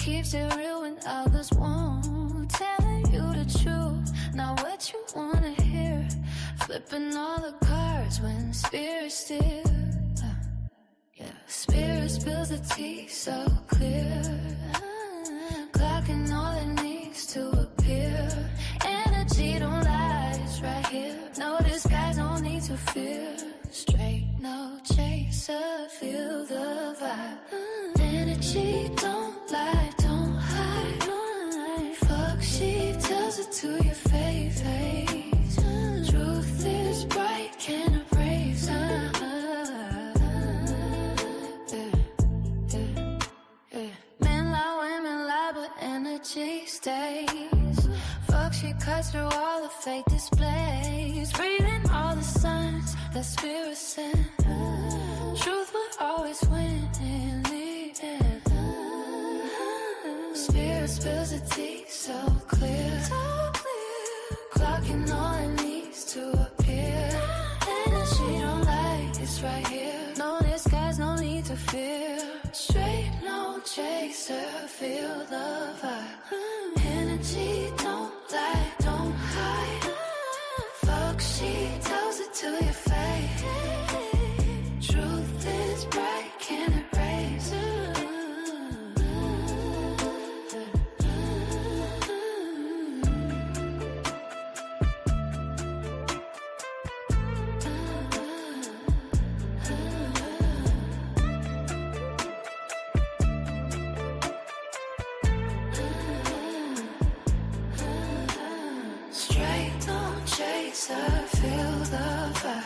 keeps it real when others won't. Telling you the truth, not what you wanna hear. Flipping all the cards when spirit still. Yeah, spirit spills the tea so clear. Clocking all it needs to appear. Energy don't lie, it's right here. No disguise, no need to fear. Straight, no chaser, feel the vibe. Energy don't lie, don't hide. Fuck, she tells it to your face. Truth is bright, can't erase. Men lie, women lie, but energy stays. Fuck, she cuts through all the fake displays. Reading all the signs that spirit sent. Truth will always win in the end. Spirit spills the tea so clear. Clocking all it needs to appear. Energy don't lie, it's right here. No disguise, no need to fear. Straight, no chaser, feel the vibe. Energy don't lie, don't hide. Fuck, she tells it to your face. Truth is bright, can't erase. Straight, don't chase her, feel the vibe.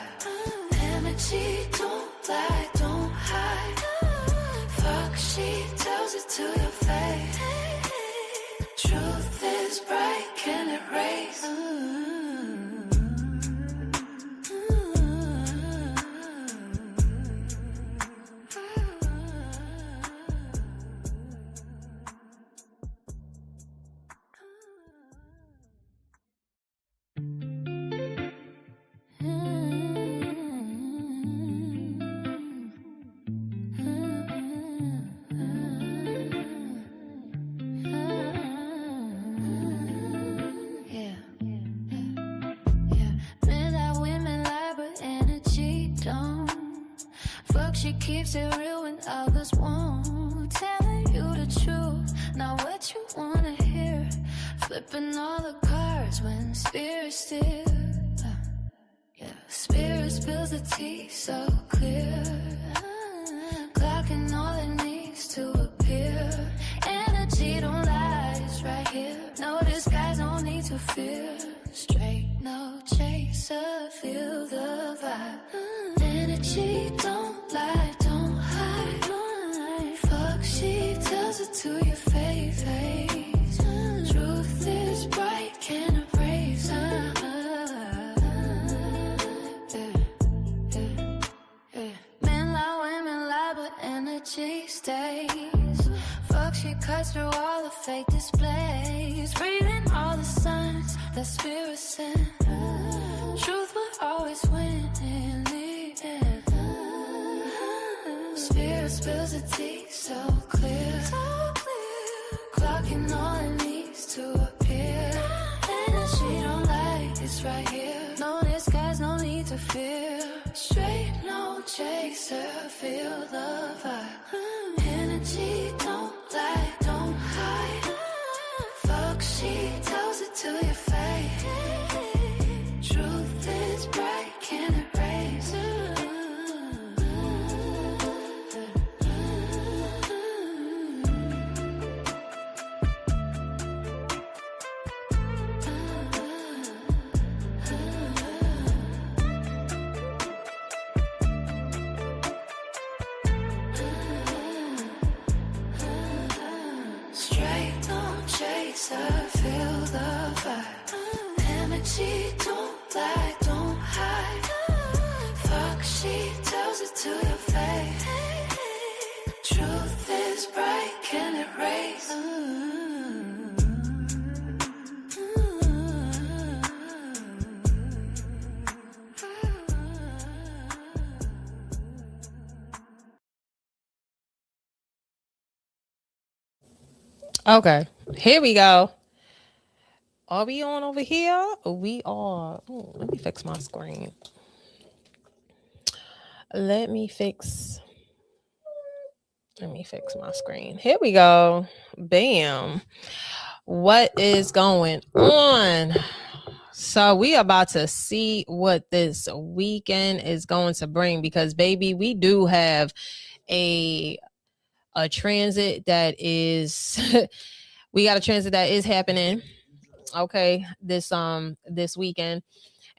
Energy don't lie, don't hide. Fuck, she tells it to your face. Truth is bright, can't erase. She keeps it real when others won't. Telling you the truth, not what you wanna hear. Flipping all the cards when spirit still. Yeah, spirit spills the tea so clear. Clocking all it needs to appear. Energy don't lie, it's right here. No disguise, no need to fear. Straight, no chaser, feel the vibe. Energy don't lie, don't hide. Fuck, she tells it to your face. Truth is bright, can't erase. Men lie, women lie, but energy stays. Fuck, she cuts through all the fake displays. Reading all the signs that spirit sent. Truth will always win in the end. Spirit spills the tea so clear. Clocking all it needs to appear. Energy don't lie, it's right here. No disguise, no need to fear. Straight, no chaser, feel the vibe. Energy don't lie, don't hide. Fuck, she tells it to your face. Truth is bright, can't erase. Straight, no chaser, feel the vibe. Energy don't lie, don't hide. Fuck, she tells it to your face. Truth is bright, can't erase. Okay, here we go. Are we on over here? We are. Oh, let me fix my screen. Let me fix. Let me fix my screen. Here we go. Bam. What is going on? So we about to see what this weekend is going to bring because baby, we do have a transit that is we got a transit that is happening, okay, this weekend,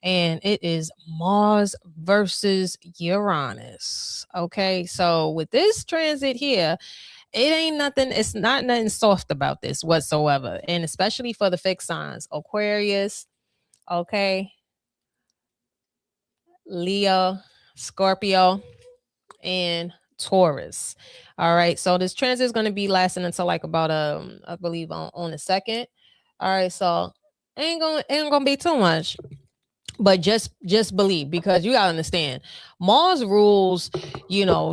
and it is Mars versus Uranus. Okay, so with this transit here, it ain't nothing, it's not nothing soft about this whatsoever, and especially for the fixed signs Aquarius, okay, Leo, Scorpio, and Taurus. All right, so this transit is going to be lasting until like about I believe on the second. All right, so ain't gonna be too much, but just believe, because you gotta understand, Mars rules,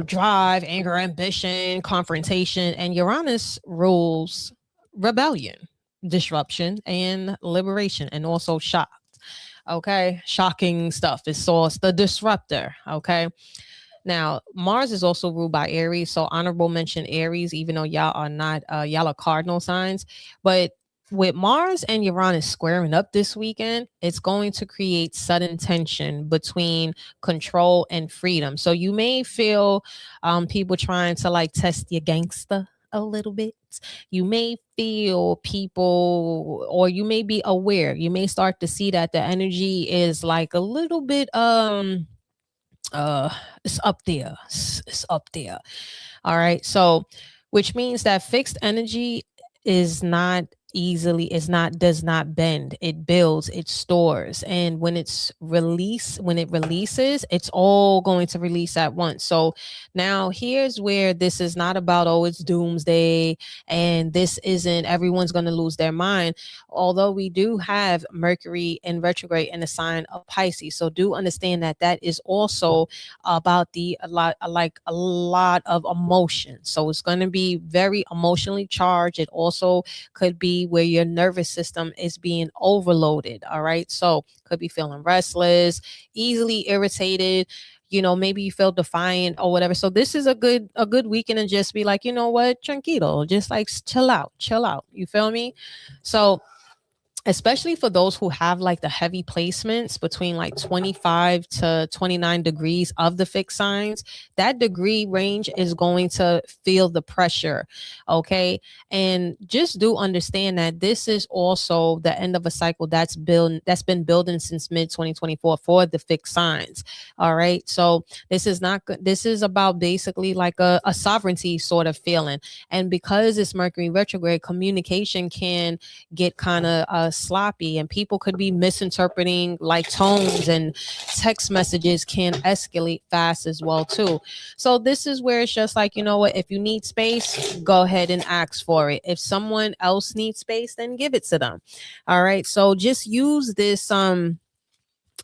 drive, anger, ambition, confrontation, and Uranus rules rebellion, disruption, and liberation, and also shock. Okay, shocking stuff. It's the disruptor. Okay, now, Mars is also ruled by Aries, so honorable mention Aries, even though y'all are not, y'all are cardinal signs. But with Mars and Uranus squaring up this weekend, it's going to create sudden tension between control and freedom. So you may feel people trying to like test your gangster a little bit. You may feel people, or you may be aware, you may start to see that the energy is like a little bit uh it's up there, it's up there. All right, so which means that fixed energy is not easily, is not, does not bend, it builds, it stores, and when it releases, it's all going to release at once. So now here's where this is not about, oh, it's doomsday, and this isn't everyone's going to lose their mind, although we do have Mercury in retrograde in the sign of Pisces. So do understand that that is also about a lot of emotion. So it's going to be very emotionally charged. It also could be where your nervous system is being overloaded. All right. So could be feeling restless, easily irritated. Maybe you feel defiant or whatever. So this is a good weekend, and just be like, you know what, tranquilo, just like chill out. You feel me? So especially for those who have like the heavy placements between like 25 to 29 degrees of the fixed signs, that degree range is going to feel the pressure. Okay, and just do understand that this is also the end of a cycle that's been building since mid 2024 for the fixed signs. All right, so this is not good. This is about basically like a sovereignty sort of feeling, and because it's Mercury retrograde, communication can get kind of sloppy, and people could be misinterpreting like tones, and text messages can escalate fast as well too. So this is where it's just like, you know what, if you need space, go ahead and ask for it. If someone else needs space, then give it to them. All right, so just use this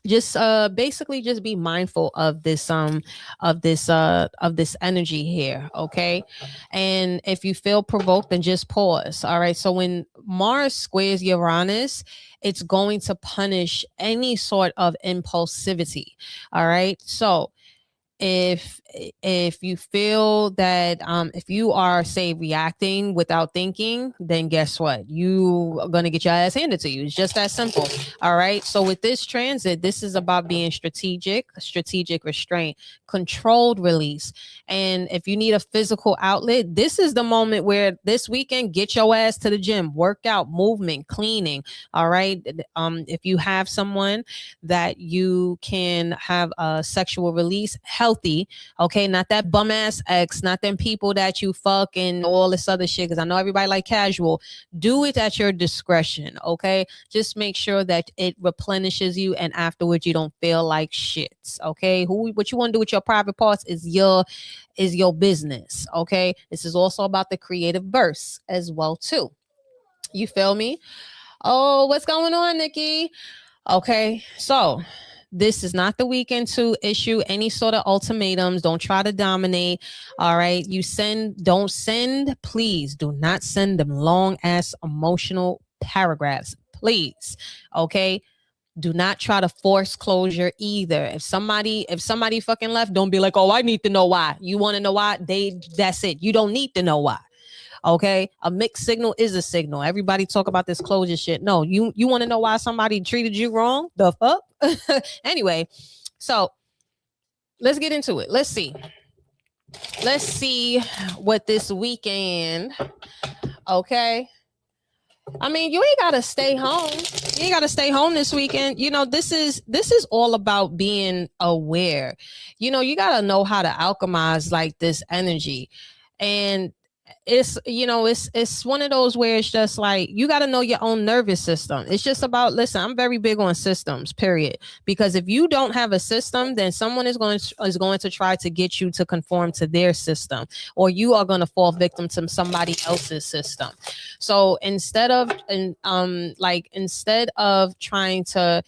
just basically just be mindful of this energy here. Okay, and if you feel provoked, then just pause. All right, so when Mars squares Uranus, it's going to punish any sort of impulsivity. All right, so if you feel that if you are, say, reacting without thinking, then guess what, you are going to get your ass handed to you. It's just that simple. All right, so with this transit, this is about being strategic restraint, controlled release. And if you need a physical outlet, this is the moment where this weekend, get your ass to the gym, workout, movement, cleaning. All right, if you have someone that you can have a sexual release, healthy, okay, not that bum ass ex, not them people that you fuck and all this other shit, because I know everybody like casual. Do it at your discretion. Okay, just make sure that it replenishes you, and afterwards you don't feel like shit. Okay, what you want to do with your private parts is your business. Okay, this is also about the creative bursts as well too. You feel me? Oh, what's going on, Nikki? Okay, so This is not the weekend to issue any sort of ultimatums. Don't try to dominate. All right. Don't send, please do not send them long ass emotional paragraphs. Please. Okay. Do not try to force closure either. If somebody fucking left, don't be like, oh, I need to know why. You want to know why? That's it. You don't need to know why. Okay. A mixed signal is a signal. Everybody talk about this closure shit. No, you want to know why somebody treated you wrong? The fuck? Anyway, so let's get into it. Let's see what this weekend. Okay. I mean, you ain't gotta stay home. You ain't gotta stay home this weekend. You know, this is all about being aware. You know, you gotta know how to alchemize like this energy. And it's, you know, it's one of those where it's just like you got to know your own nervous system. It's just about, listen, I'm very big on systems, period, because if you don't have a system, then someone is going to try to get you to conform to their system, or you are going to fall victim to somebody else's system. So instead of trying to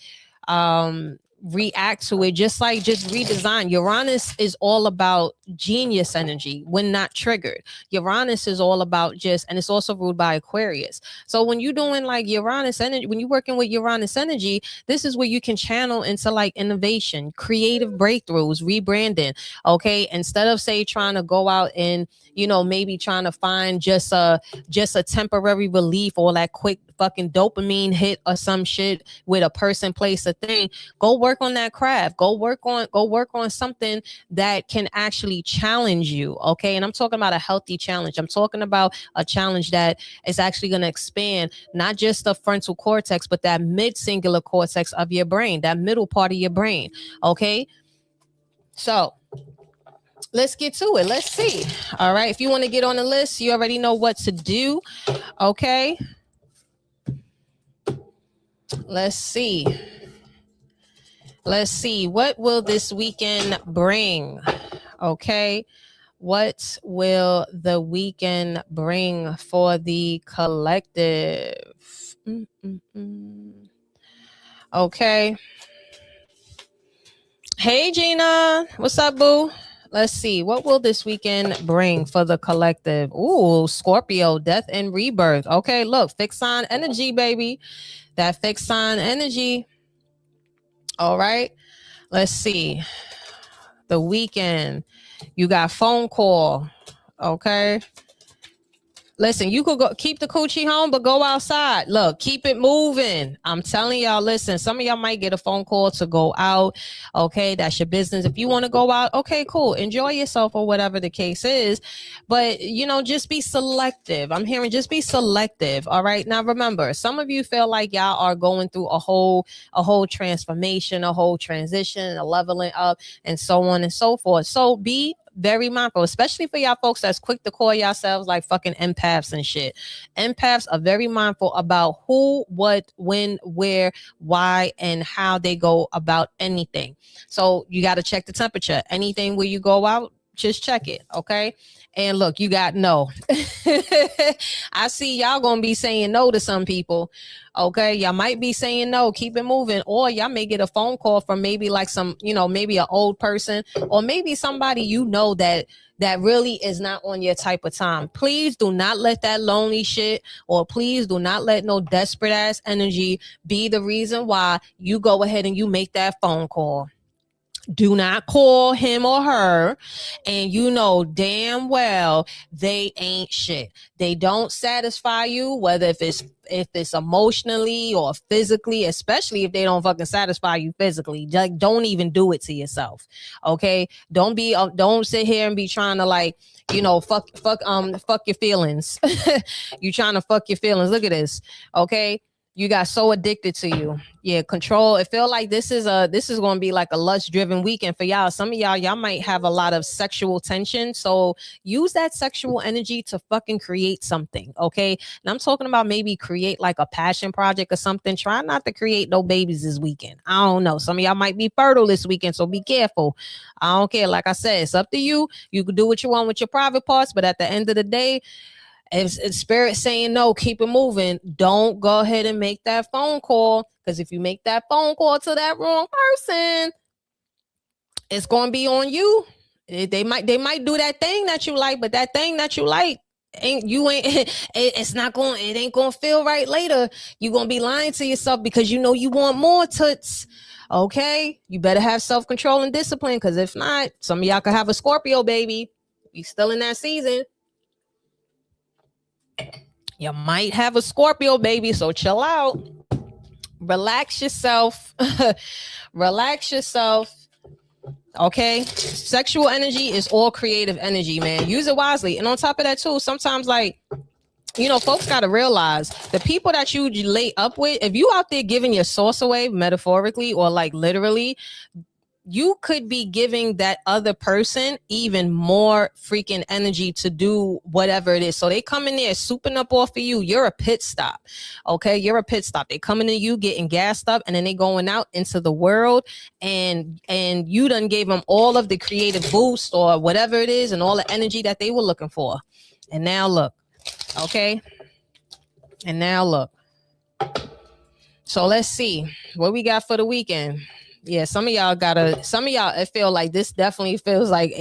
react to it, just redesign. Uranus is all about genius energy when not triggered. Uranus is all about and it's also ruled by Aquarius. So when you're doing like Uranus energy, when you're working with Uranus energy, this is where you can channel into like innovation, creative breakthroughs, rebranding. Okay. Instead of trying to go out and, you know, maybe trying to find just a temporary relief or that quick fucking dopamine hit or some shit with a person, place, a thing, go work on that craft. Go work on something that can actually challenge you. Okay. And I'm talking about a healthy challenge. I'm talking about a challenge that is actually going to expand not just the frontal cortex, but that mid-singular cortex of your brain, that middle part of your brain. Okay. So let's get to it. Let's see. All right. If you want to get on the list, you already know what to do. Okay. Let's see. What will this weekend bring? Okay. What will the weekend bring for the collective? Okay. Hey, Gina. What's up, boo? Let's see. What will this weekend bring for the collective? Ooh, Scorpio, death and rebirth. Okay, look, fixed sign energy, baby. That fixed sign energy. All right. Let's see. The weekend. You got phone call. Okay. Listen, you could go keep the coochie home, but go outside. Look, keep it moving. I'm telling y'all, listen, some of y'all might get a phone call to go out. Okay, that's your business. If you want to go out, okay, cool. Enjoy yourself or whatever the case is. But, you know, just be selective. I'm hearing just be selective. All right. Now, remember, some of you feel like y'all are going through a whole transformation, a whole transition, a leveling up, and so on and so forth. So be very mindful, especially for y'all folks that's quick to call yourselves like fucking empaths and shit. Empaths are very mindful about who, what, when, where, why, and how they go about anything. So you got to check the temperature. Anything where you go out, just check it. Okay. And look, you got no. I see y'all gonna be saying no to some people. Okay, y'all might be saying no, keep it moving, or y'all may get a phone call from maybe like some, you know, maybe an old person, or maybe somebody you know that really is not on your type of time. Please do not let that lonely shit, or please do not let no desperate ass energy be the reason why you go ahead and you make that phone call. Do not call him or her, and you know damn well they ain't shit. They don't satisfy you, whether if it's emotionally or physically, especially if they don't fucking satisfy you physically. Like, don't even do it to yourself. Okay, don't sit here and be trying to, like, you know, fuck your feelings. You trying to fuck your feelings. Look at this. Okay, you got so addicted to you. Yeah, control. It feel like this is going to be like a lust-driven weekend for y'all. Some of y'all might have a lot of sexual tension. So use that sexual energy to fucking create something. Okay. And I'm talking about maybe create like a passion project or something. Try not to create no babies this weekend. I don't know. Some of y'all might be fertile this weekend, so be careful. I don't care. Like I said, it's up to you. You can do what you want with your private parts, but at the end of the day, If spirit saying no, keep it moving. Don't go ahead and make that phone call, because if you make that phone call to that wrong person, it's going to be on you. They might do that thing that you like, but that thing that you like it's not going, it ain't going to feel right later. You're going to be lying to yourself because you know you want more toots. Okay, you better have self-control and discipline, because if not, some of y'all could have a Scorpio baby. You still in that season. You might have a Scorpio baby, so chill out. Relax yourself. Relax yourself. Okay, sexual energy is all creative energy, man. Use it wisely. And on top of that too, sometimes, like, you know, folks got to realize the people that you lay up with, if you out there giving your source away metaphorically or like literally, you could be giving that other person even more freaking energy to do whatever it is. So they come in there souping up off of you. You're a pit stop. Okay, you're a pit stop. They coming to you getting gassed up, and then they going out into the world, and you done gave them all of the creative boost or whatever it is and all the energy that they were looking for. And now look. Okay, and now look. So let's see what we got for the weekend. Yeah, some of y'all it feel like this definitely feels like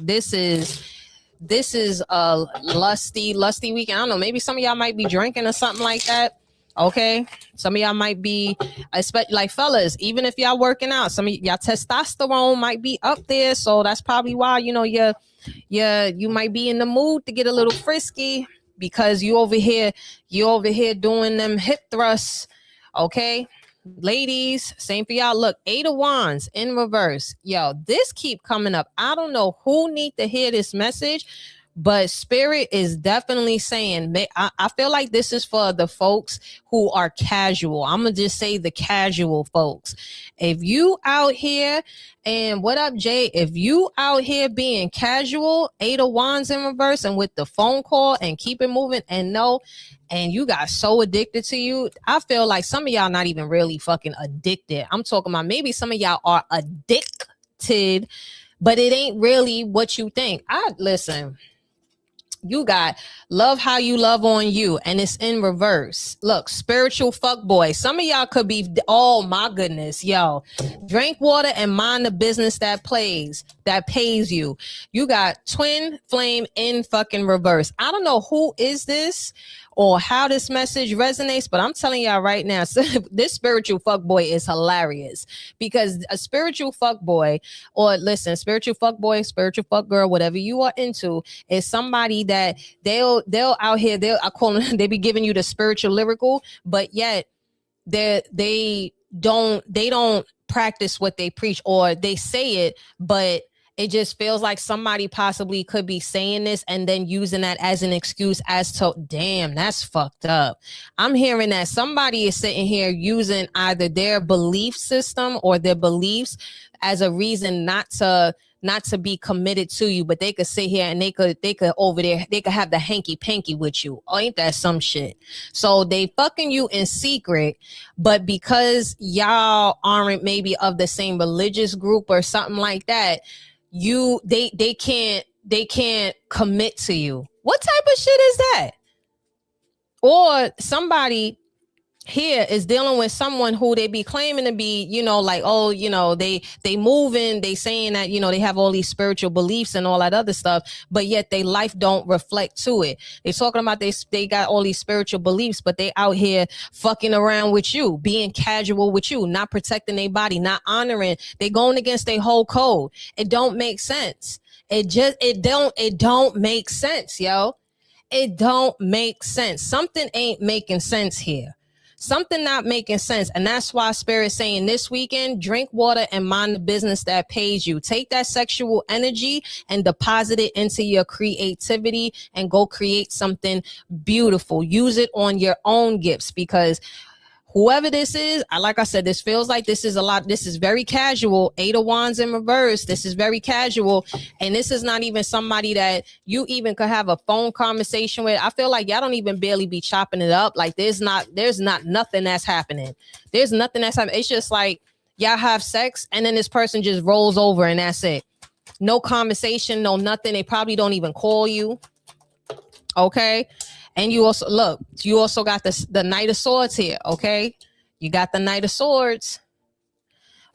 this is a lusty weekend. I don't know, maybe some of y'all might be drinking or something like that. Okay, some of y'all might be, especially like fellas, even if y'all working out, some of y'all testosterone might be up there, so that's probably why, you know, you might be in the mood to get a little frisky, because you over here doing them hip thrusts. Okay, ladies, same for y'all. Look, 8 of Wands in reverse. Yo, this keep coming up. I don't know who need to hear this message, but spirit is definitely saying, I feel like this is for the folks who are casual. I'm gonna just say the casual folks. If you out here, and what up, Jay? If you out here being casual, 8 of Wands in reverse, and with the phone call and keep it moving, and you got so addicted to you, I feel like some of y'all not even really fucking addicted. I'm talking about maybe some of y'all are addicted, but it ain't really what you think. Listen. You got love how you love on you, and it's in reverse. Look, spiritual fuck boy. Some of y'all could be, oh my goodness, yo, drink water and mind the business that pays you. You got twin flame in fucking reverse. I don't know who is this or how this message resonates, but I'm telling y'all right now, this spiritual fuck boy is hilarious, because a spiritual fuck boy, or listen, spiritual fuck boy, spiritual fuck girl, whatever you are into, is somebody that they'll out here, I call them, they be giving you the spiritual lyrical, but yet they don't practice what they preach, or they say it, but it just feels like somebody possibly could be saying this and then using that as an excuse as to, damn, that's fucked up. I'm hearing that somebody is sitting here using either their belief system or their beliefs as a reason not to be committed to you, but they could sit here and they could over there, they could have the hanky panky with you. Oh, ain't that some shit? So they fucking you in secret, but because y'all aren't maybe of the same religious group or something like that, they can't commit to you. What type of shit is that? Or somebody here is dealing with someone who they be claiming to be, you know, like, oh, you know, they moving, they saying that, you know, they have all these spiritual beliefs and all that other stuff, but yet they life don't reflect to it. They're talking about they got all these spiritual beliefs, but they out here fucking around with you, being casual with you, not protecting their body, not honoring. They going against their whole code. It don't make sense. It don't make sense, yo. It don't make sense. Something ain't making sense here. Something not making sense. And that's why Spirit's saying this weekend, drink water and mind the business that pays you. Take that sexual energy and deposit it into your creativity and go create something beautiful. Use it on your own gifts, because whoever this is, like I said, this feels like this is a lot. This is very casual. 8 of Wands in reverse. This is very casual. And this is not even somebody that you even could have a phone conversation with. I feel like y'all don't even barely be chopping it up. Like there's not nothing that's happening. There's nothing that's happening. It's just like y'all have sex and then this person just rolls over and that's it. No conversation, no nothing. They probably don't even call you. Okay. And you also look, you also got the Knight of Swords here. Okay. You got the Knight of Swords.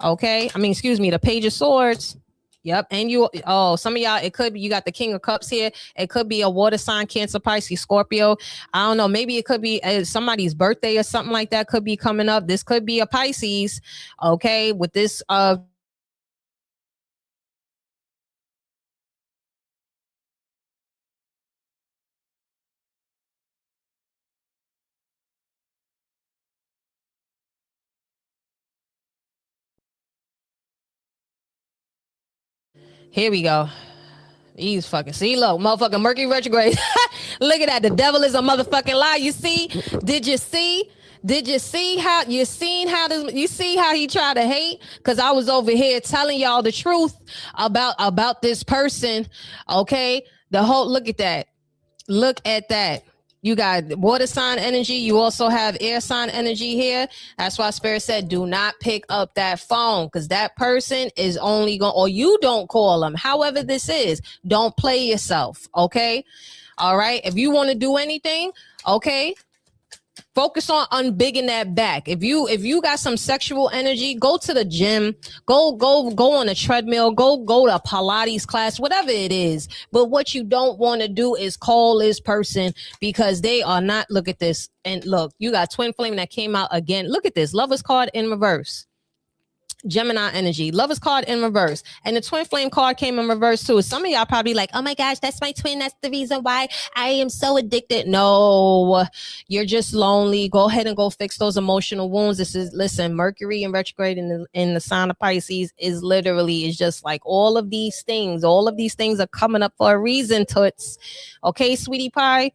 Okay. I mean, excuse me, the Page of Swords. Yep. And you, oh, some of y'all, it could be, you got the King of Cups here. It could be a water sign, Cancer, Pisces, Scorpio. I don't know. Maybe it could be somebody's birthday or something like that could be coming up. This could be a Pisces. Okay. With this, here we go. He's fucking, see, look, motherfucking Mercury retrograde. Look at that. The devil is a motherfucking lie. You see? Did you see? Did you see how you seen how this? You see how he tried to hate? Because I was over here telling y'all the truth about this person. Okay, the whole look at that. Look at that. You got water sign energy. You also have air sign energy here. That's why Spirit said, do not pick up that phone because that person is only going, or you don't call them. However this is, don't play yourself. Okay. All right. If you want to do anything, okay, focus on unbigging that back. If you got some sexual energy, go to the gym, go on a treadmill, go to a Pilates class, whatever it is. But what you don't want to do is call this person because they are not. Look at this. And look, you got twin flame that came out again. Look at this. Lover's card in reverse. Gemini energy, Lover's card in reverse, and the twin flame card came in reverse too. Some of y'all probably like, oh my gosh, that's my twin, that's the reason why I am so addicted. No, you're just lonely. Go ahead and go fix those emotional wounds. This is, listen, Mercury in retrograde in the sign of Pisces is literally, is just like all of these things are coming up for a reason, toots. Okay, sweetie pie,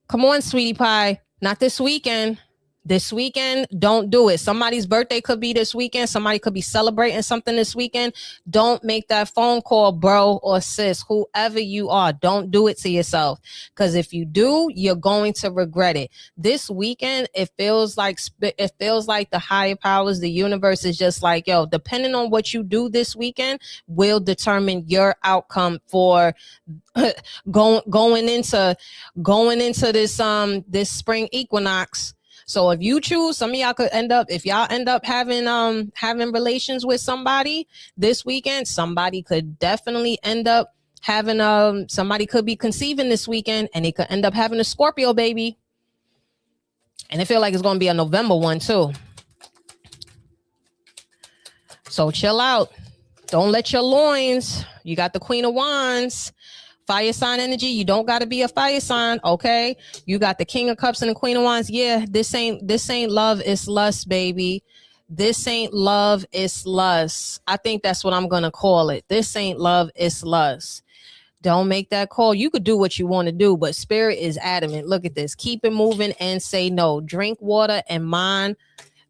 come on, sweetie pie, not this weekend. This weekend, don't do it. Somebody's birthday could be this weekend. Somebody could be celebrating something this weekend. Don't make that phone call, bro or sis, whoever you are. Don't do it to yourself. Because if you do, you're going to regret it. This weekend, it feels like the higher powers, the universe is just like, yo, depending on what you do this weekend will determine your outcome for going into this spring equinox. So if you choose, some of y'all could end up, if y'all end up having relations with somebody this weekend, somebody could definitely end up having somebody could be conceiving this weekend and they could end up having a Scorpio baby. And I feel like it's going to be a November one too. So chill out. Don't let your loins. You got the Queen of Wands. Fire sign energy, you don't got to be a fire sign, okay? You got the King of Cups and the Queen of Wands. Yeah, this ain't love, it's lust, baby. This ain't love, it's lust. I think that's what I'm going to call it. This ain't love, it's lust. Don't make that call. You could do what you want to do, but Spirit is adamant. Look at this. Keep it moving and say no. Drink water and mind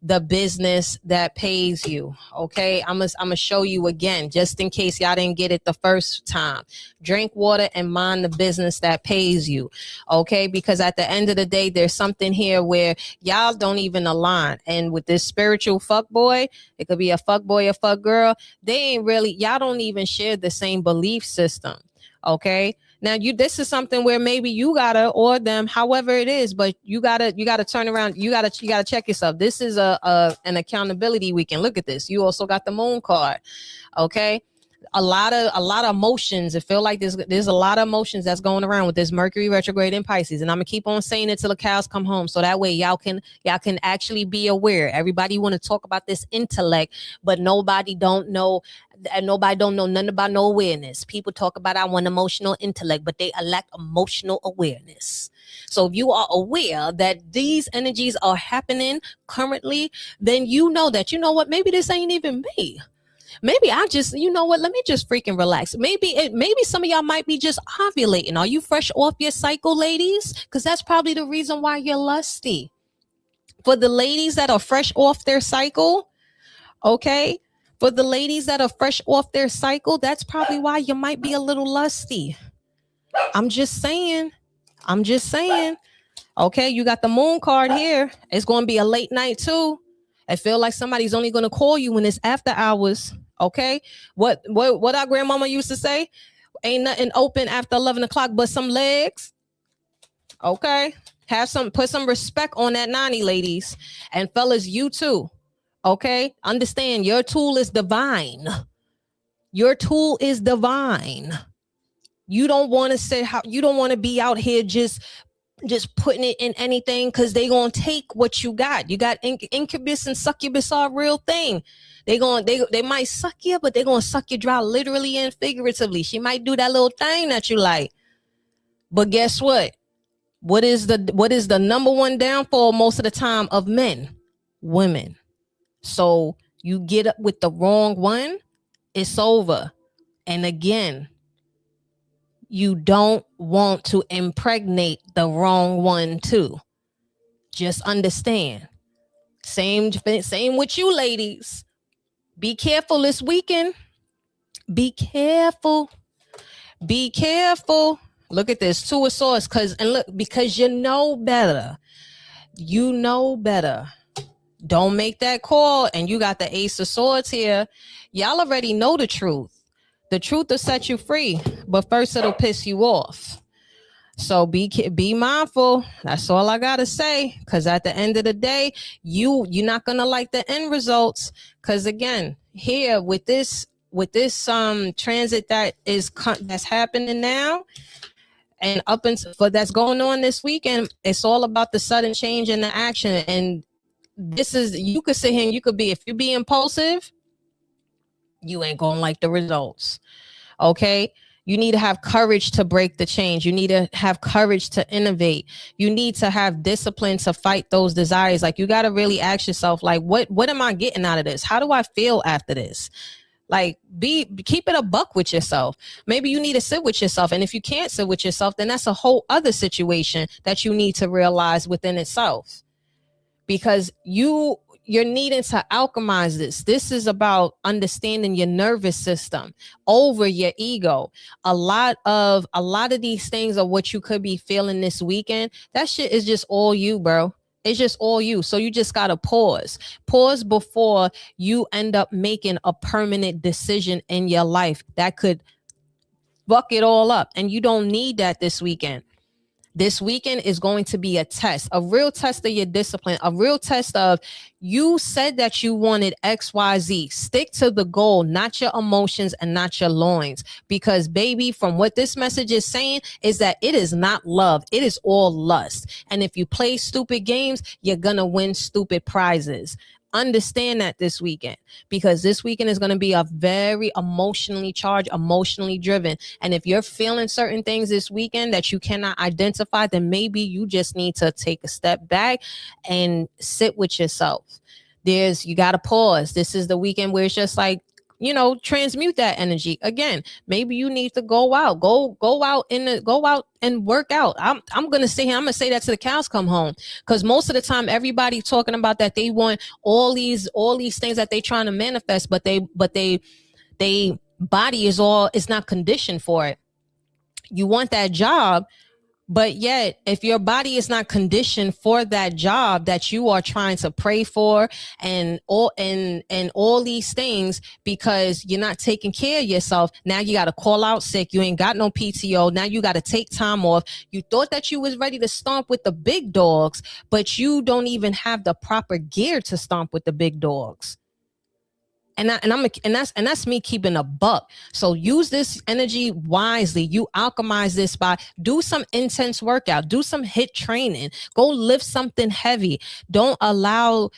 the business that pays you. Okay, I'm gonna show you again just in case y'all didn't get it the first time. Drink water and mind the business that pays you. Okay, because at the end of the day, there's something here where y'all don't even align. And with this spiritual fuck boy, it could be a fuck boy, a fuck girl. They ain't really, y'all don't even share the same belief system. Okay, now this is something where maybe you gotta, or them, however it is, but you gotta turn around. You gotta check yourself. This is an accountability weekend. Look at this. You also got the Moon card. Okay, a lot of emotions. It feel like there's a lot of emotions that's going around with this Mercury retrograde in Pisces, and I'm gonna keep on saying it till the cows come home, so that way y'all can actually be aware. Everybody want to talk about this intellect, but nobody don't know nothing about no awareness. People talk about I want emotional intellect, but they lack emotional awareness. So if you are aware that these energies are happening currently, then you know that, you know what, maybe this ain't even me. Maybe I just, you know what, let me just freaking relax. Maybe some of y'all might be just ovulating. Are you fresh off your cycle, ladies? Because that's probably the reason why you're lusty. For the ladies that are fresh off their cycle, okay? For the ladies that are fresh off their cycle, that's probably why you might be a little lusty. I'm just saying. Okay, you got the Moon card here. It's going to be a late night too. I feel like somebody's only going to call you when it's after hours. Okay, what our grandmama used to say? Ain't nothing open after 11 o'clock but some legs. Okay. Put some respect on that nanny, ladies. And fellas, you too. Okay. Understand your tool is divine. Your tool is divine. You don't want to say how you don't want to be out here just putting it in anything, because they gonna take what you got. You got incubus and succubus are a real thing. They might suck you, but they're gonna suck you dry literally and figuratively. She might do that little thing that you like. But guess what? What is the number one downfall most of the time of men? Women. So you get up with the wrong one, it's over. And again, you don't want to impregnate the wrong one too. Just understand. Same with you ladies. Be careful this weekend. Be careful. Be careful. Look at this, 2 of Swords, because you know better. You know better. Don't make that call. And you got the Ace of Swords here. Y'all already know the truth. The truth will set you free, but first it'll piss you off. So be mindful. That's all I gotta say. Because at the end of the day, you're not gonna like the end results. Because again, here with this transit that's happening now, and that's going on this weekend, it's all about the sudden change in the action. And this is, you could sit here and if you be impulsive, you ain't gonna like the results. Okay. You need to have courage to break the change. You need to have courage to innovate. You need to have discipline to fight those desires. Like, you got to really ask yourself, like, what am I getting out of this? How do I feel after this? Like, keep it a buck with yourself. Maybe you need to sit with yourself. And if you can't sit with yourself, then that's a whole other situation that you need to realize within itself. Because you're needing to alchemize this. This is about understanding your nervous system over your ego. A lot of these things are what you could be feeling this weekend. That shit is just all you, bro. It's just all you. So you just got to pause before you end up making a permanent decision in your life that could fuck it all up. And you don't need that this weekend. This weekend is going to be a test, a real test of your discipline, a real test of, you said that you wanted XYZ. Stick to the goal, not your emotions and not your loins. Because, baby, from what this message is saying is that it is not love. It is all lust. And if you play stupid games, you're going to win stupid prizes. Understand that this weekend, because this weekend is going to be a very emotionally charged, emotionally driven. And if you're feeling certain things this weekend that you cannot identify, then maybe you just need to take a step back and sit with yourself. You got to pause. This is the weekend where it's just like, transmute that energy. Again, maybe you need to go out and work out. I'm going to say that to the cows come home, because most of the time everybody talking about that they want all these things that they trying to manifest, but they body is not conditioned for it. You want that job, but yet, if your body is not conditioned for that job that you are trying to pray for and all these things, because you're not taking care of yourself, now you got to call out sick. You ain't got no PTO. Now you got to take time off. You thought that you was ready to stomp with the big dogs, but you don't even have the proper gear to stomp with the big dogs. And that's me keeping a buck. So use this energy wisely. You alchemize this by do some intense workout, do some HIIT training, go lift something heavy. Don't allow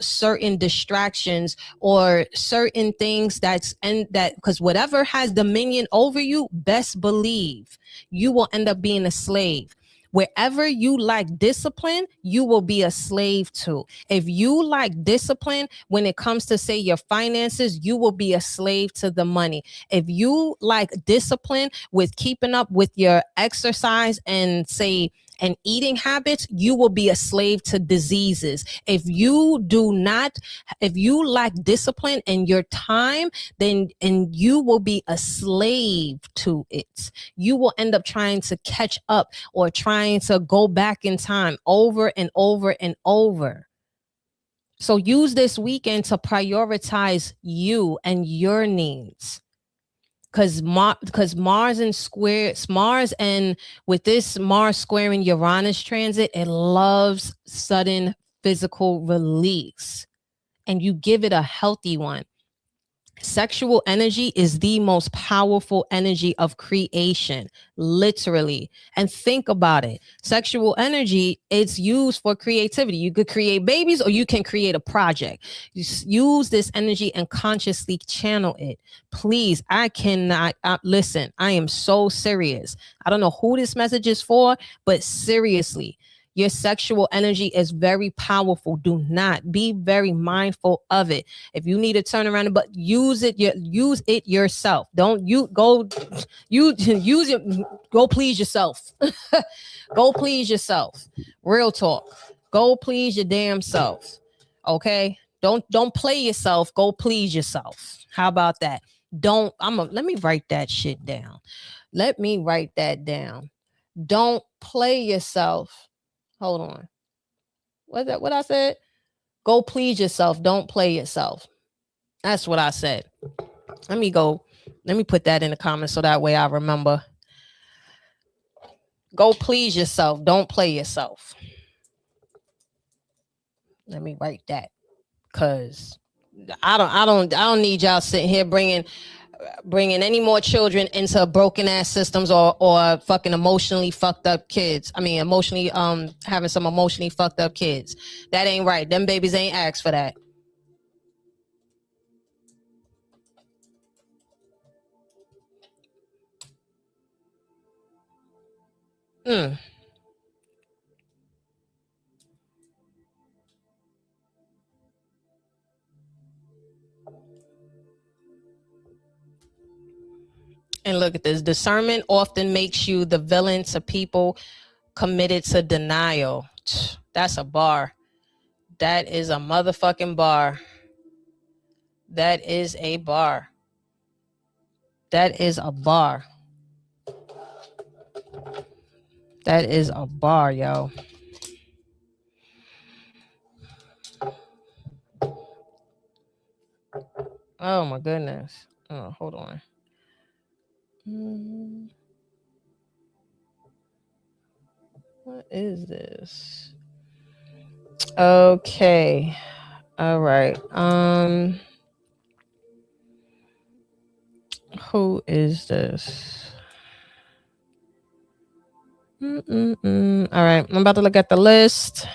certain distractions or certain things because whatever has dominion over you, best believe you will end up being a slave. Wherever you lack discipline, you will be a slave to. If you lack discipline when it comes to, say, your finances, you will be a slave to the money. If you lack discipline with keeping up with your exercise and eating habits, you will be a slave to diseases. If you lack discipline in your time, then you will be a slave to it. You will end up trying to catch up or trying to go back in time over and over and over. So use this weekend to prioritize you and your needs. because Mars and with this Mars squaring Uranus transit, it loves sudden physical release, and you give it a healthy one. Sexual energy is the most powerful energy of creation, literally. And think about it. Sexual energy, it's used for creativity. You could create babies or you can create a project. You use this energy and consciously channel it. Please, I cannot listen. I am so serious. I don't know who this message is for, but seriously, your sexual energy is very powerful. Do not be very mindful of it. If you need to turn around, but use it yourself. Don't you go use it. Go please yourself. Go please yourself. Real talk. Go please your damn self. Okay? Don't play yourself. Go please yourself. How about that? Let me write that shit down. Let me write that down. Don't play yourself. Hold on. What's that? What I said? Go please yourself. Don't play yourself. That's what I said. Let me put that in the comments so that way I remember. Go please yourself. Don't play yourself. Let me write that, because I don't need y'all sitting here bringing any more children into broken ass systems or fucking emotionally fucked up kids. I mean, emotionally having some emotionally fucked up kids. That ain't right. Them babies ain't asked for that. And look at this. Discernment often makes you the villain to people committed to denial. That's a bar. That is a motherfucking bar. That is a bar. That is a bar. That is a bar, yo. Oh my goodness. Oh, hold on. What is this? Okay. All right. Who is this? All right. I'm about to look at the list.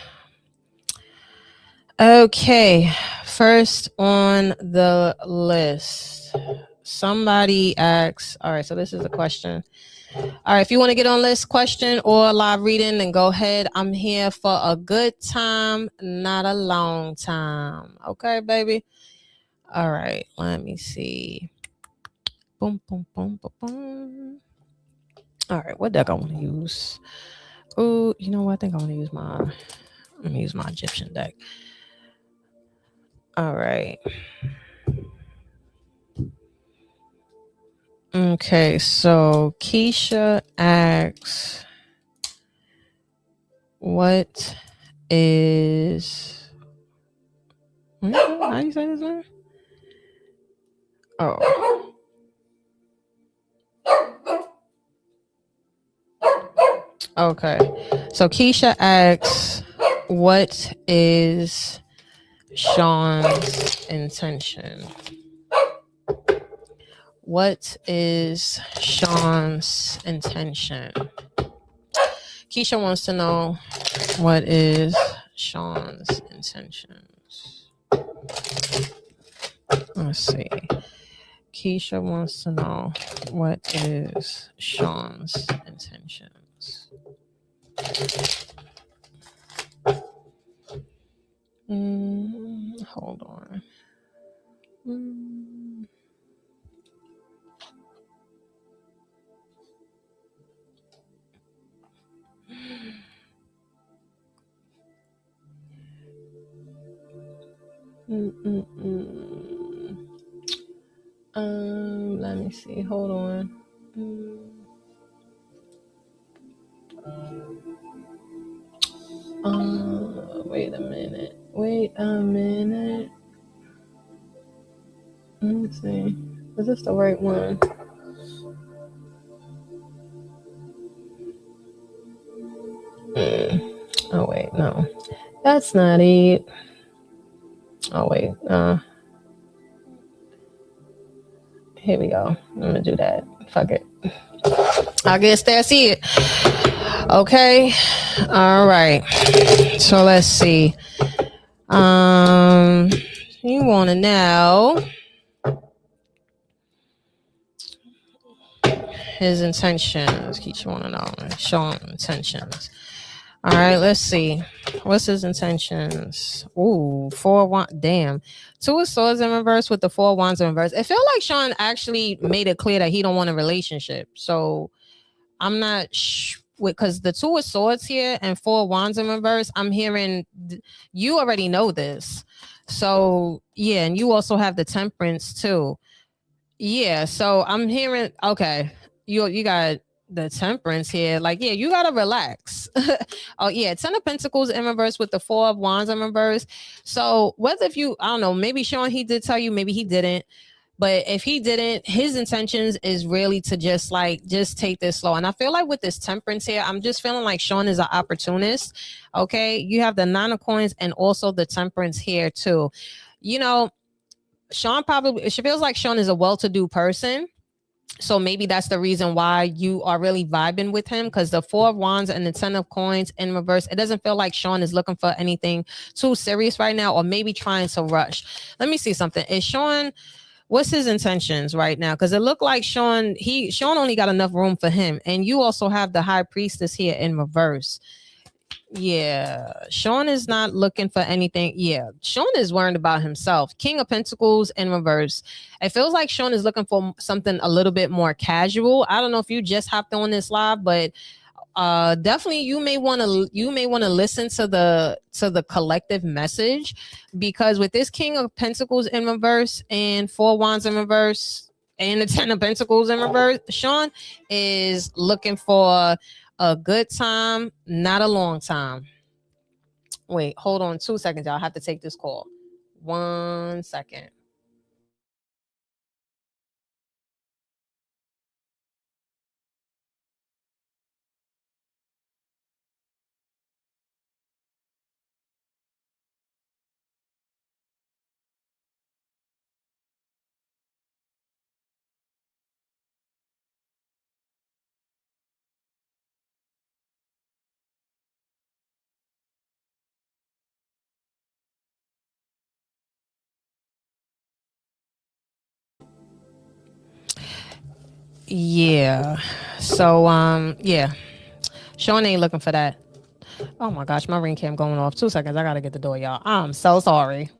Okay. First on the list, somebody asks, all right, so this is a question. All right, if you want to get on this question or live reading, then go ahead. I'm here for a good time, not a long time. Okay, baby? All right, let me see. Boom, boom, boom, boom, boom. All right, what deck I want to use? Oh, you know what? I think I want to use my Egyptian deck. All right. Okay, so Keisha asks, what is... How do you say this name? Oh. Okay. So Keisha asks, what is Sean's intention? What is Sean's intention? Keisha wants to know, what is Sean's intentions? Let's see. Keisha wants to know, what is Sean's intentions? Hold on. Let me see. Hold on. Wait a minute. Let me see. Is this the right one? Oh wait, no, that's not it. Oh wait, here we go. I'm gonna do that. Fuck it. I guess that's it. Okay. All right. So let's see. You want to know his intentions. Keep you want to know. Show him intentions. All right, let's see. What's his intentions? Ooh, 4-1. Damn. 2 of swords in reverse with the 4 wands in reverse. It feels like Sean actually made it clear that he don't want a relationship. So I'm not because the 2 of swords here and 4 wands in reverse, I'm hearing you already know this. So yeah, and you also have the temperance too. Yeah, so I'm hearing, okay, you got the temperance here. Like, yeah, you gotta relax. Oh yeah, 10 of Pentacles in reverse with the 4 of Wands in reverse. So whether if you, I don't know, maybe Sean, he did tell you, maybe he didn't. But if he didn't, his intentions is really to just take this slow. And I feel like with this temperance here, I'm just feeling like Sean is an opportunist. Okay, you have the 9 of coins and also the temperance here too. You know, Sean probably, she feels like Sean is a well-to-do person. So maybe that's the reason why you are really vibing with him, because the 4 of Wands and the 10 of coins in reverse, it doesn't feel like Sean is looking for anything too serious right now, or maybe trying to rush. Let me see something. Is Sean, what's his intentions right now? Because it looked like Sean only got enough room for him. And you also have the High Priestess here in reverse. Yeah, Sean is not looking for anything. Yeah, Sean is worried about himself. King of Pentacles in reverse. It feels like Sean is looking for something a little bit more casual. I don't know if you just hopped on this live, but definitely you may want to listen to the collective message, because with this King of Pentacles in reverse and 4 wands in reverse and the 10 of Pentacles in reverse, Sean is looking for a good time, not a long time. Wait, hold on 2 seconds, y'all. I have to take this call. 1 second. Yeah. So yeah. Sean ain't looking for that. Oh my gosh, my ring cam going off. 2 seconds. I gotta get the door, y'all. I'm so sorry.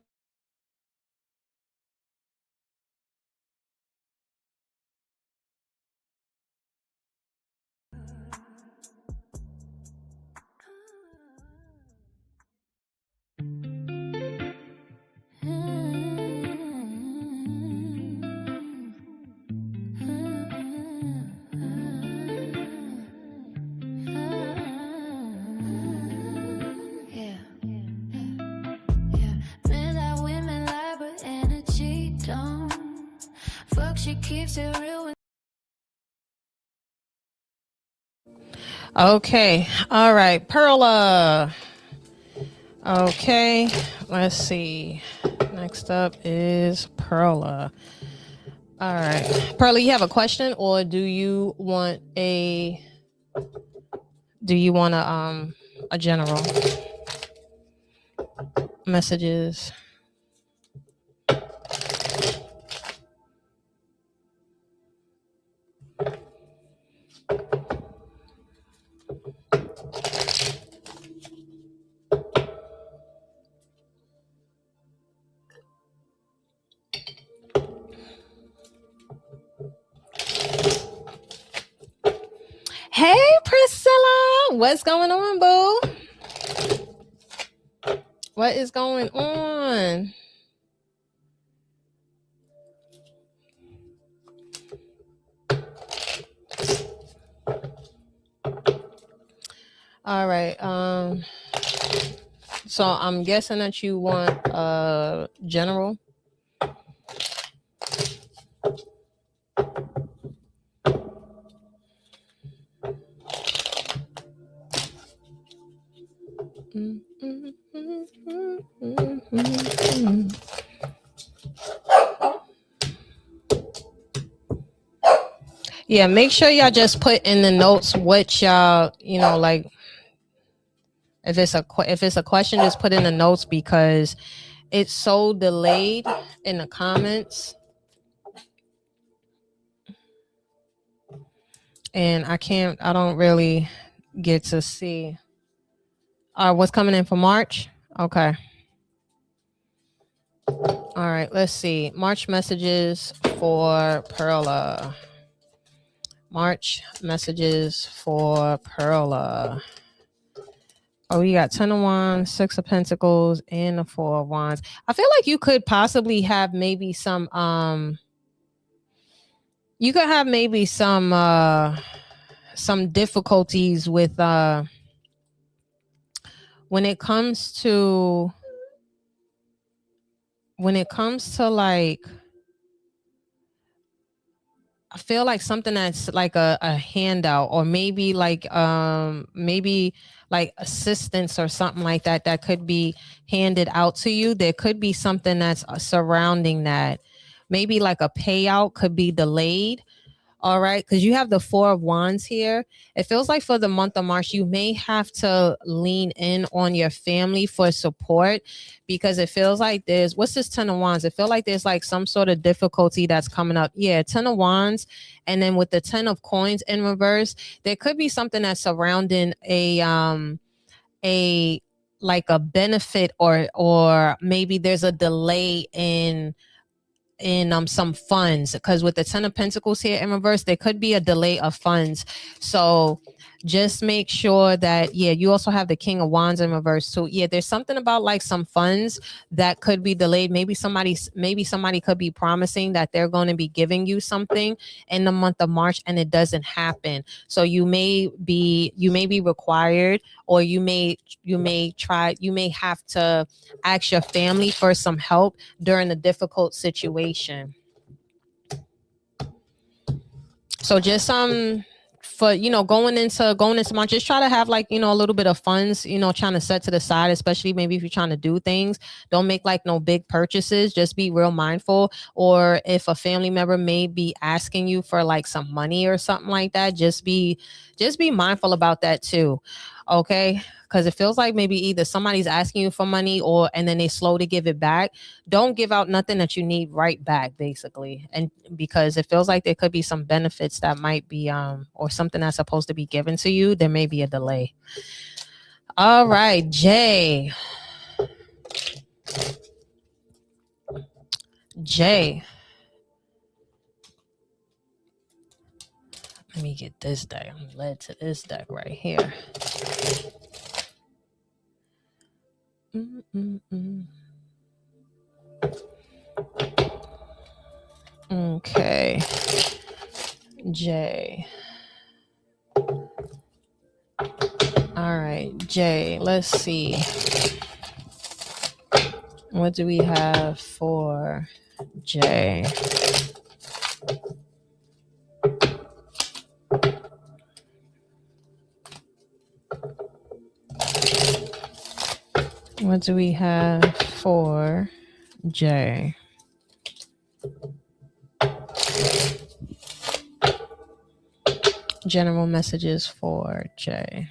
Okay. All right. Perla. Okay. Let's see. Next up is Perla. All right. Perla, you have a question, or do you want a general messages? Hey, Priscilla. What's going on, boo? What is going on? All right. So I'm guessing that you want general. Yeah, make sure y'all just put in the notes what y'all, you know, like if it's a question, just put in the notes because it's so delayed in the comments. And I don't really get to see what's coming in for March. Okay. All right, let's see. March messages for Perla. March messages for Perla. Oh, you got 10 of Wands, 6 of Pentacles, and the 4 of Wands. I feel like you could possibly have maybe some difficulties with when it comes to like, I feel like something that's like a handout, or maybe like assistance or something like that that could be handed out to you. There could be something that's surrounding that. Maybe like a payout could be delayed. All right, because you have the 4 of Wands here. It feels like for the month of March, you may have to lean in on your family for support, because it feels like there's, what's this 10 of Wands? It feels like there's like some sort of difficulty that's coming up. Yeah, 10 of Wands. And then with the 10 of Coins in reverse, there could be something that's surrounding a like a benefit, or maybe there's a delay in some funds, because with the 10 of Pentacles here in reverse, there could be a delay of funds. So just make sure that, yeah, you also have the King of Wands in reverse. So yeah, there's something about like some funds that could be delayed. Maybe somebody could be promising that they're going to be giving you something in the month of March, and it doesn't happen. So you may be required, or you may have to ask your family for some help during a difficult situation. So just for going into March, just try to have like a little bit of funds, trying to set to the side, especially maybe if you're trying to do things. Don't make like no big purchases. Just be real mindful. Or if a family member may be asking you for like some money or something like that, just be mindful about that too. Okay, because it feels like maybe either somebody's asking you for money, and then they slow to give it back. Don't give out nothing that you need right back, basically. And because it feels like there could be some benefits that might be or something that's supposed to be given to you, there may be a delay. All right, Jay. Let me get this deck. I'm led to this deck right here. Okay. Jay. All right, Jay. Let's see. What do we have for Jay? What do we have for Jay? General messages for Jay.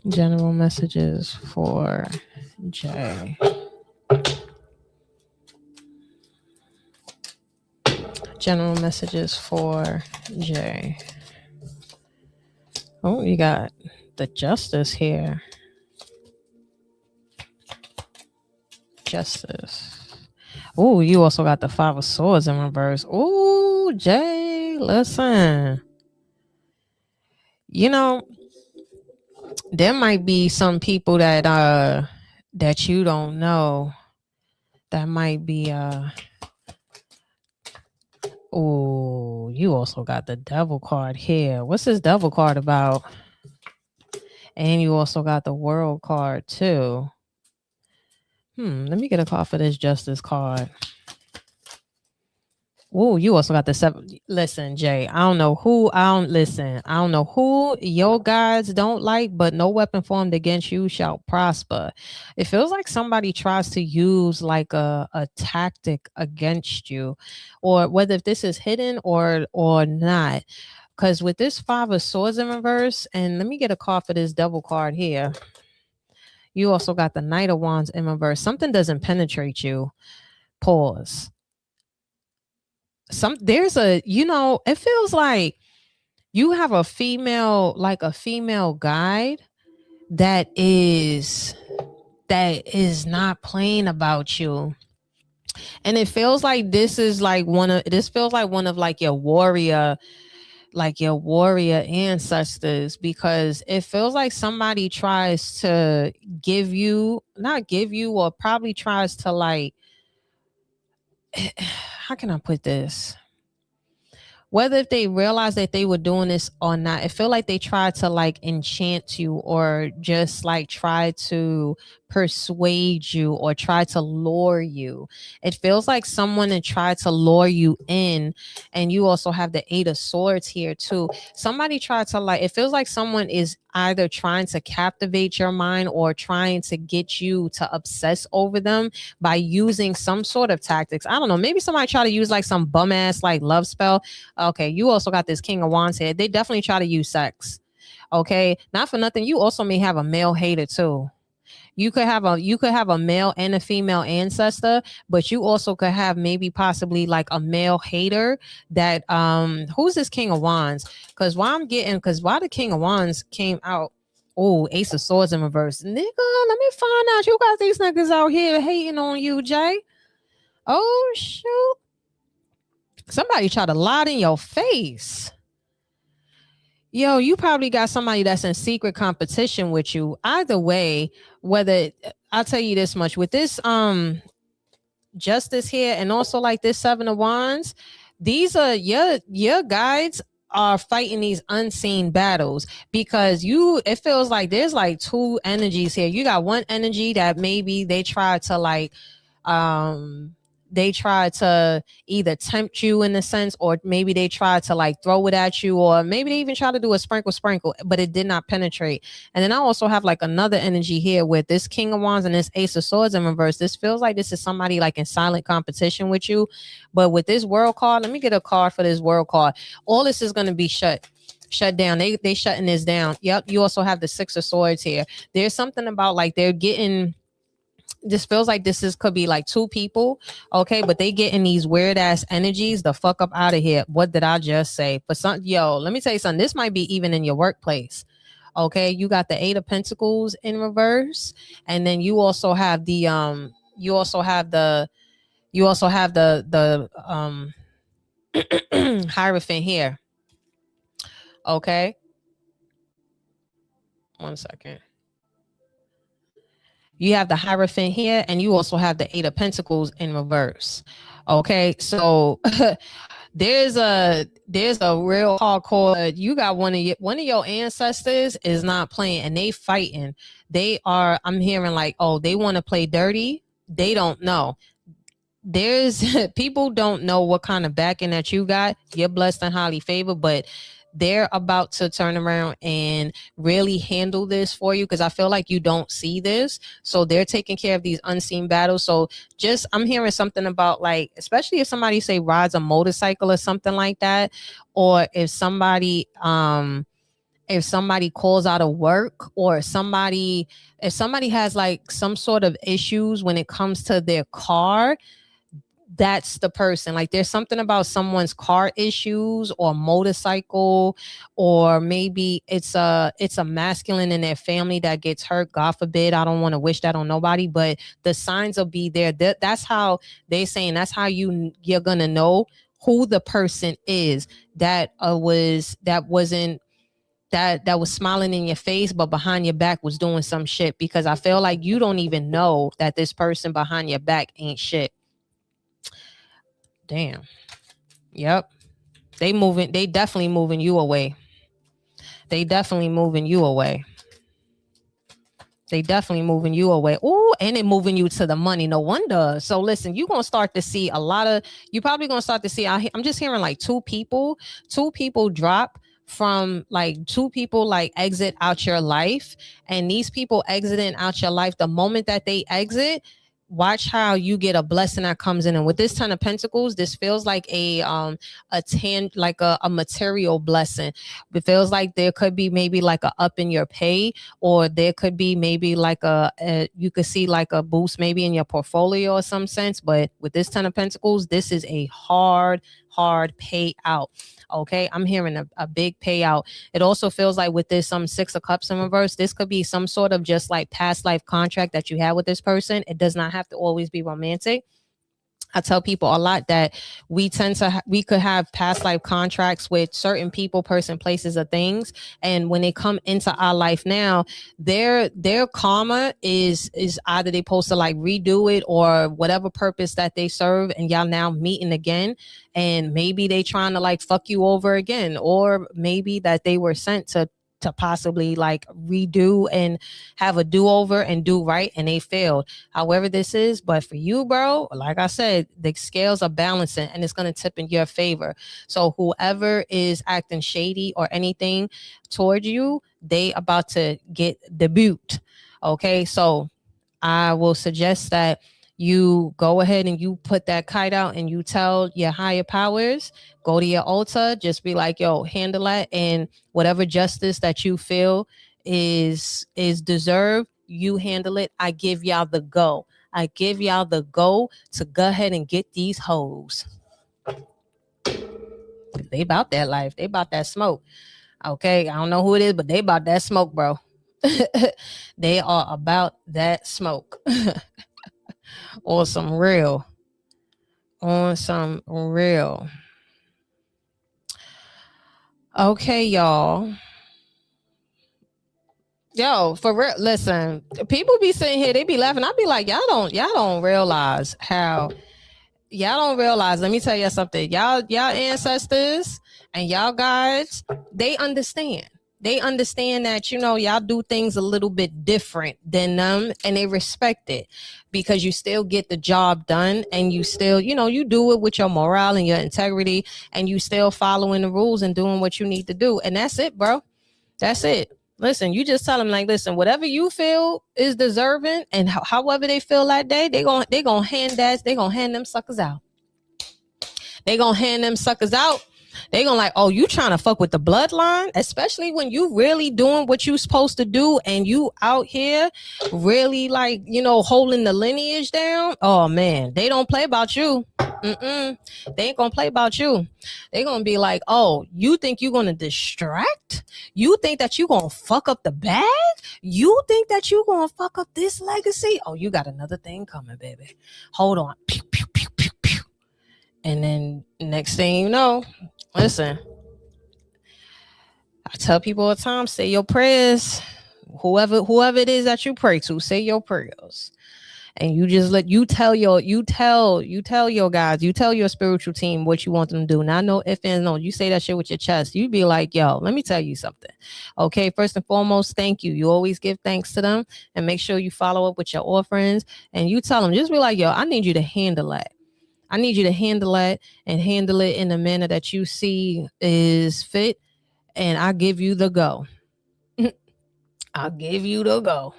General messages for Jay. General messages for Jay. Oh, you got the Justice here. Justice. Oh, you also got the 5 of Swords in reverse. Oh, Jay, listen. There might be some people that you don't know that might be oh, you also got the Devil card here. What's this Devil card about? And you also got the World card too. Let me get a card for this Justice card. Oh, you also got the seven. Listen, Jay, I don't know who I don't know who your guides don't like, but no weapon formed against you shall prosper. It feels like somebody tries to use like a tactic against you, or whether if this is hidden or not. Because with this Five of Swords in reverse, and let me get a card for this double card here. You also got the Knight of Wands in reverse. Something doesn't penetrate you. Pause. There's a, it feels like you have a female guide that is not playing about you. And it feels like this feels like one of like your warrior ancestors, because it feels like somebody tries to not give you, or probably tries to like, how can I put this? Whether if they realize that they were doing this or not, it feel like they tried to like enchant you, or just like try to persuade you, or try to lure you. It feels like someone had tried to lure you in. And you also have the Eight of Swords here too. Somebody tried to like, it feels like someone is either trying to captivate your mind, or trying to get you to obsess over them by using some sort of tactics. I don't know, maybe somebody try to use like some bum ass like love spell. Okay, you also got this King of Wands here. They definitely try to use sex. Okay, not for nothing, you also may have a male hater too. You could have a male and a female ancestor, but you also could have maybe possibly like a male hater that who's this King of Wands? Because why the King of Wands came out. Oh, Ace of Swords in reverse. Nigga, let me find out. You got these niggas out here hating on you, Jay. Oh shoot. Somebody try to lie in your face. Yo, you probably got somebody that's in secret competition with you. Either way, whether, I'll tell you this much, with this Justice here, and also like this Seven of Wands, these are your guides are fighting these unseen battles, because it feels like there's like two energies here. You got one energy that maybe they try to like they try to either tempt you in a sense, or maybe they try to like throw it at you, or maybe they even try to do a sprinkle, but it did not penetrate. And then I also have like another energy here with this King of Wands and this Ace of Swords in reverse. This feels like this is somebody like in silent competition with you. But with this World card, let me get a card for this World card. All this is going to be shut down. They shutting this down. Yep. You also have the Six of Swords here. There's something about like they're getting, this feels like could be like two people, okay, but they getting these weird ass energies the fuck up out of here. What did I just say? But let me tell you something. This might be even in your workplace. Okay, you got the Eight of Pentacles in reverse, and then you also have the Hierophant here. Okay, one second. You have the Hierophant here, and you also have the Eight of Pentacles in reverse. Okay, so there's a real hardcore. You got one of your ancestors is not playing, and they fighting. I'm hearing like, oh, they want to play dirty. They don't know. There's people don't know what kind of backing that you got. You're blessed and highly favored, but they're about to turn around and really handle this for you, because I feel like you don't see this. So they're taking care of these unseen battles. So I'm hearing something about like, especially if somebody say rides a motorcycle or something like that, or if somebody calls out of work, or if somebody has like some sort of issues when it comes to their car, that's the person. Like there's something about someone's car issues or motorcycle, or maybe it's a masculine in their family that gets hurt. God forbid. I don't want to wish that on nobody, but the signs will be there. That's how they're saying, that's how you're gonna know who the person is that was smiling in your face, but behind your back was doing some shit, because I feel like you don't even know that this person behind your back ain't shit. Damn. Yep. They definitely moving you away. They definitely moving you away. Ooh, and it moving you to the money. No wonder. So listen, you're gonna start to see a lot of. You're probably gonna start to see. I'm just hearing like two people drop from like two people like exit out your life, and these people exiting out your life, the moment that they exit, watch how you get a blessing that comes in. And with this 10 of Pentacles, this feels like a material blessing. It feels like there could be maybe like a up in your pay, or there could be maybe like you could see like a boost maybe in your portfolio or some sense. But with this 10 of Pentacles, this is a hard payout. Okay, I'm hearing a big payout. It also feels like with this 6 of Cups in reverse, this could be some sort of just like past life contract that you had with this person. It does not have to always be romantic. I tell people a lot that we could have past life contracts with certain people, person, places, or things, and when they come into our life now, their karma is either they supposed to like redo it or whatever purpose that they serve, and y'all now meeting again, and maybe they trying to like fuck you over again, or maybe that they were sent to possibly like redo and have a do-over and do right, and they failed. However this is, but for you, bro, like I said, the scales are balancing and it's going to tip in your favor. So whoever is acting shady or anything towards you, they about to get debut. Okay, so I will suggest that you go ahead and you put that kite out and you tell your higher powers, go to your altar, just be like, yo, handle that, and whatever justice that you feel is deserved, you handle it. I give y'all the go. I give y'all the go to go ahead and get these hoes. They about that life. They about that smoke. Okay, I don't know who it is, but they about that smoke, bro. They are about that smoke. On some real. Okay, y'all. Yo, for real, listen, people be sitting here, they be laughing. I be like, y'all don't realize how, let me tell you something. Y'all ancestors and y'all guides, they understand that, y'all do things a little bit different than them, and they respect it because you still get the job done, and you still, you do it with your morale and your integrity, and you still following the rules and doing what you need to do. And that's it, bro. That's it. Listen, you just tell them like, listen, whatever you feel is deserving, and however they feel that day, they gonna hand them suckers out. They gonna hand them suckers out. They gonna like, oh, you trying to fuck with the bloodline, especially when you really doing what you supposed to do, and you out here really like, holding the lineage down. Oh man, they don't play about you. They ain't gonna play about you. They gonna be like, oh, you think you gonna distract? You think that you gonna fuck up the bag? You think that you gonna fuck up this legacy? Oh, you got another thing coming, baby. Hold on. Pew, pew, pew, pew, pew. And then next thing you know, listen, I tell people all the time, say your prayers. Whoever it is that you pray to, say your prayers. And you just tell your guys, you tell your spiritual team what you want them to do. Now, no ifs and no, you say that shit with your chest. You be like, yo, let me tell you something. Okay, first and foremost, thank you. You always give thanks to them, and make sure you follow up with your offerings, and you tell them, just be like, yo, I need you to handle that. I need you to handle it, and handle it in the manner that you see is fit. And I give you the go. I'll give you the go.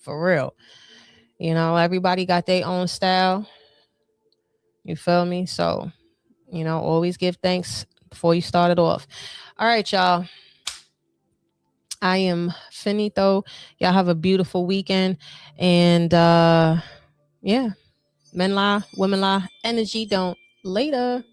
For real. Everybody got their own style. You feel me? So, always give thanks before you start it off. All right, y'all. I am finito. Y'all have a beautiful weekend. And yeah, men lie, women lie, energy don't. Later.